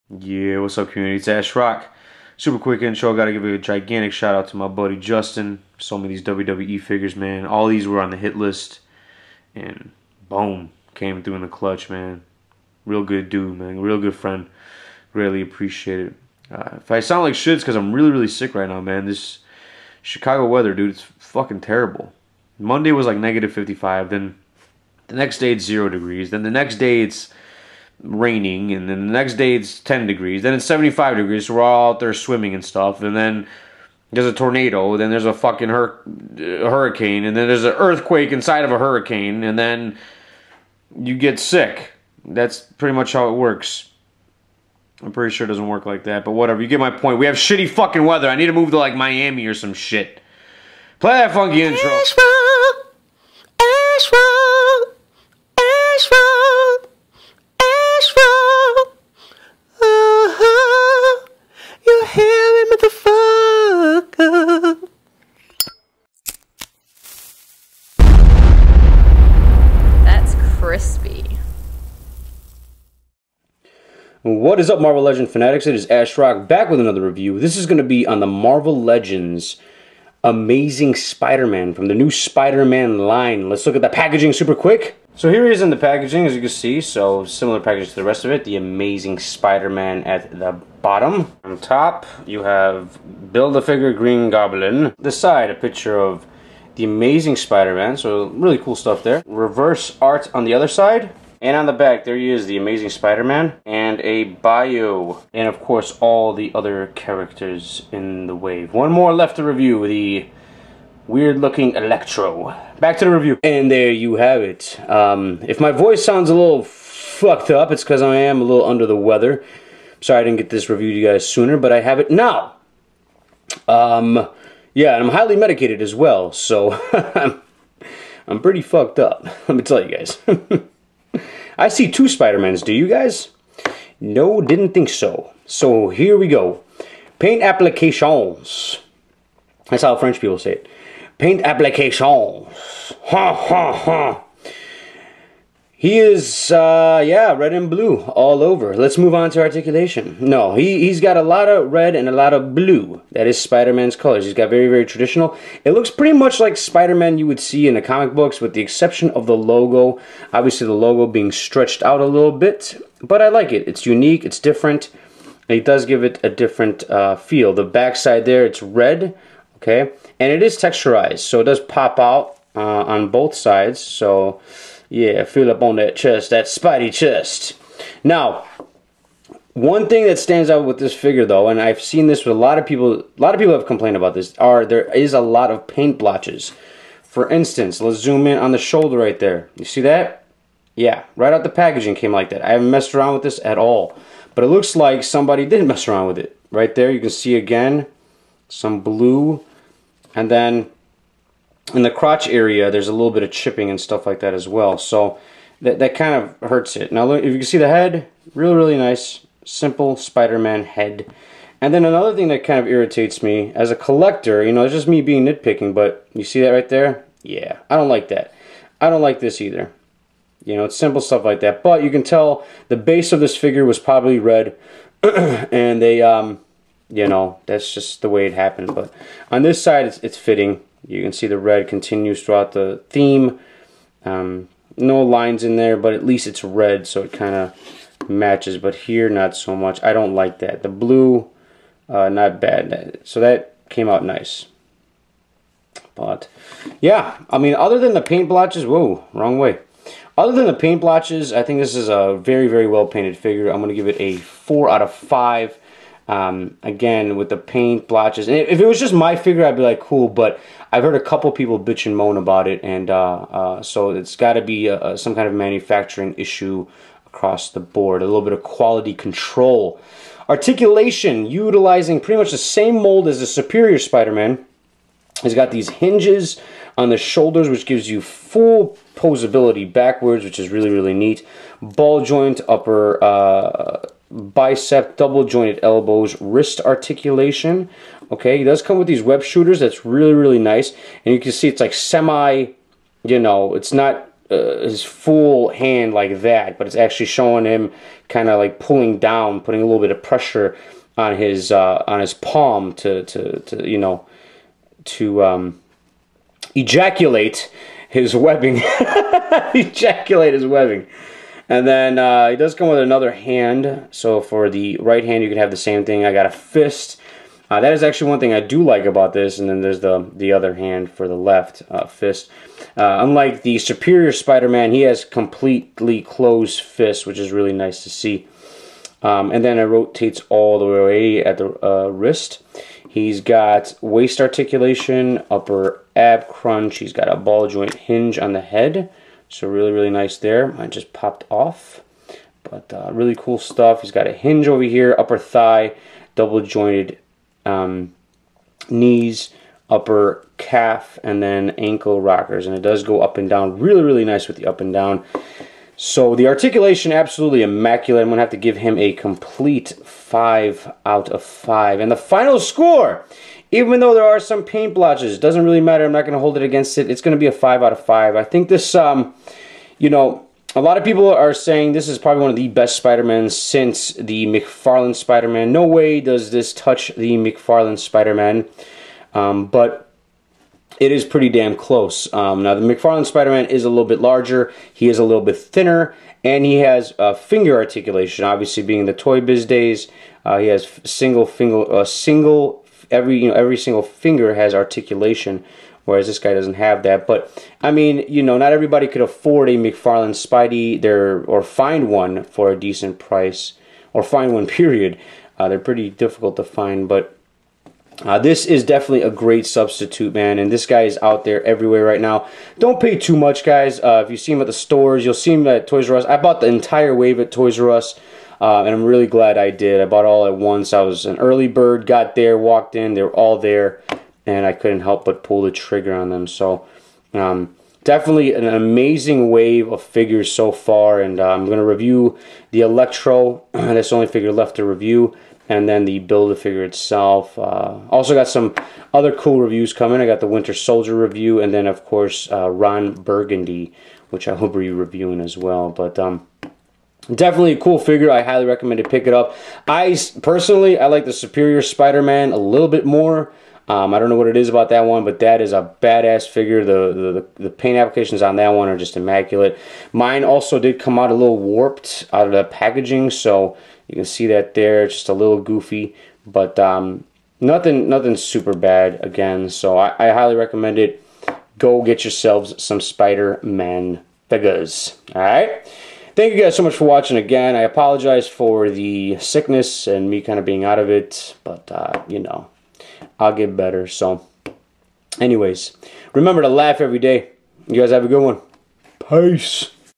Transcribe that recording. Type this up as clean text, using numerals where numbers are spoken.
Yeah, what's up, community? It's Ash Rock. Super quick intro. Got to give a gigantic shout out to my buddy Justin. Sold me these WWE figures, man. All these were on the hit list, and boom, came through in the clutch, man. Real good dude, man. Real good friend. Really appreciate it. If I sound like shit, it's because I'm really sick right now, man. This Chicago weather, dude, it's fucking terrible. Monday was like -55. Then the next day it's 0 degrees. Then the next day it's raining, and then the next day it's 10 degrees, then it's 75 degrees, so we're all out there swimming and stuff, and then there's a tornado, then there's a fucking hurricane, and then there's an earthquake inside of a hurricane, and then you get sick. That's pretty much how it works. I'm pretty sure it doesn't work like that, but whatever, you get my point. We have shitty fucking weather. I need to move to like Miami or some shit. Play that funky intro. Ash Rock, Ash Rock, Ash Rock, Ash Rock. You hear me, motherfucker? That's crispy. What is up, Marvel Legend fanatics? It is Ash Rock back with another review. This is going to be on the Marvel Legends Amazing Spider-Man from the new Spider-Man line. Let's look at the packaging super quick. So here he is in the packaging, as you can see. So similar packaging to the rest of it. The Amazing Spider-Man at the bottom. On top, you have Build-A-Figure Green Goblin. The side, a picture of the Amazing Spider-Man. So really cool stuff there. Reverse art on the other side. And on the back, there he is, the Amazing Spider-Man, and a bio, and of course all the other characters in the wave. One more left to review, the weird-looking Electro. Back to the review. And there you have it. If my voice sounds a little fucked up, it's because I am a little under the weather. Sorry I didn't get this review to you guys sooner, but I have it now. Yeah, and I'm highly medicated as well, so I'm pretty fucked up. Let me tell you guys. I see two Spider-Mans, do you guys? No, didn't think so. So here we go. Paint applications. That's how French people say it. Paint applications. Ha ha ha. He is, yeah, red and blue all over. Let's move on to articulation. No, he's got a lot of red and a lot of blue. That is Spider-Man's colors. He's got very traditional. It looks pretty much like Spider-Man you would see in the comic books, with the exception of the logo. Obviously, the logo being stretched out a little bit, but I like it. It's unique. It's different. It does give it a different feel. The back side there, it's red, okay? And it is texturized, so it does pop out on both sides, so yeah, feel up on that chest, that Spidey chest. Now, one thing that stands out with this figure, though, and I've seen this with a lot of people have complained about this, there is a lot of paint blotches. For instance, let's zoom in on the shoulder right there. You see that? Yeah, right out the packaging came like that. I haven't messed around with this at all, but it looks like somebody did mess around with it. Right there, you can see again some blue, and then in the crotch area, there's a little bit of chipping and stuff like that as well. So that kind of hurts it. Now, look, if you can see the head, really nice, simple Spider-Man head. And then another thing that kind of irritates me as a collector, you know, it's just me being nitpicking, but you see that right there? Yeah, I don't like that. I don't like this either. You know, it's simple stuff like that. But you can tell the base of this figure was probably red, and they, you know, that's just the way it happened. But on this side, it's fitting. You can see the red continues throughout the theme. No lines in there, but at least it's red, so it kind of matches. But here, not so much. I don't like that. The blue, not bad. So that came out nice. But, yeah, I mean, other than the paint blotches, whoa, wrong way. Other than the paint blotches, I think this is a very well painted figure. I'm going to give it a 4 out of 5. Again, with the paint blotches, and if it was just my figure, I'd be like, cool, but I've heard a couple people bitch and moan about it, and so it's got to be some kind of manufacturing issue across the board. A little bit of quality control. Articulation, utilizing pretty much the same mold as the Superior Spider-Man. He's got these hinges on the shoulders, which gives you full posability backwards, which is really neat. Ball joint upper bicep, double jointed elbows, wrist articulation. Okay, he does come with these web shooters. That's really nice, and you can see it's like semi, you know, it's not his full hand like that, but it's actually showing him kind of like pulling down, putting a little bit of pressure on his palm to you know, to ejaculate his webbing. Ejaculate his webbing. And then he does come with another hand. So for the right hand, you can have the same thing. I got a fist. That is actually one thing I do like about this. And then there's the other hand for the left fist. Unlike the Superior Spider-Man, he has completely closed fists, which is really nice to see. And then it rotates all the way at the wrist. He's got waist articulation, upper ab crunch. He's got a ball joint hinge on the head. So really, really nice there. Mine just popped off. But really cool stuff. He's got a hinge over here, upper thigh, double jointed knees, upper calf, and then ankle rockers. And it does go up and down. Really, really nice with the up and down. So the articulation, absolutely immaculate. I'm going to have to give him a complete 5 out of 5. And the final score, even though there are some paint blotches, doesn't really matter. I'm not going to hold it against it. It's going to be a 5 out of 5. I think this, you know, a lot of people are saying this is probably one of the best Spider-Man since the McFarlane Spider-Man. No way does this touch the McFarlane Spider-Man, but it is pretty damn close. Now, the McFarlane Spider-Man is a little bit larger. He is a little bit thinner, and he has finger articulation. Obviously, being the Toy Biz days, he has every single finger has articulation, whereas this guy doesn't have that. But I mean, you know, not everybody could afford a McFarlane Spidey or find one for a decent price, or find one, period. They're pretty difficult to find, but this is definitely a great substitute, man, and this guy is out there everywhere right now. Don't pay too much, guys. If you see him at the stores, you'll see him at Toys R Us. I bought the entire wave at Toys R Us, and I'm really glad I did. I bought all at once. I was an early bird, got there, walked in, they were all there, and I couldn't help but pull the trigger on them. So definitely an amazing wave of figures so far, and I'm going to review the Electro. That's the only figure left to review. And then the Build-A-Figure itself. Also got some other cool reviews coming. I got the Winter Soldier review, and then, of course, Ron Burgundy, which I will be reviewing as well. But definitely a cool figure. I highly recommend to pick it up. Personally, I like the Superior Spider-Man a little bit more. I don't know what it is about that one, but that is a badass figure. The paint applications on that one are just immaculate. Mine also did come out a little warped out of the packaging, so you can see that there. It's just a little goofy, but nothing super bad again. So I highly recommend it. Go get yourselves some Spider-Man figures. All right. Thank you guys so much for watching again. I apologize for the sickness and me kind of being out of it, but you know, I'll get better. So anyways, remember to laugh every day. You guys have a good one. Peace.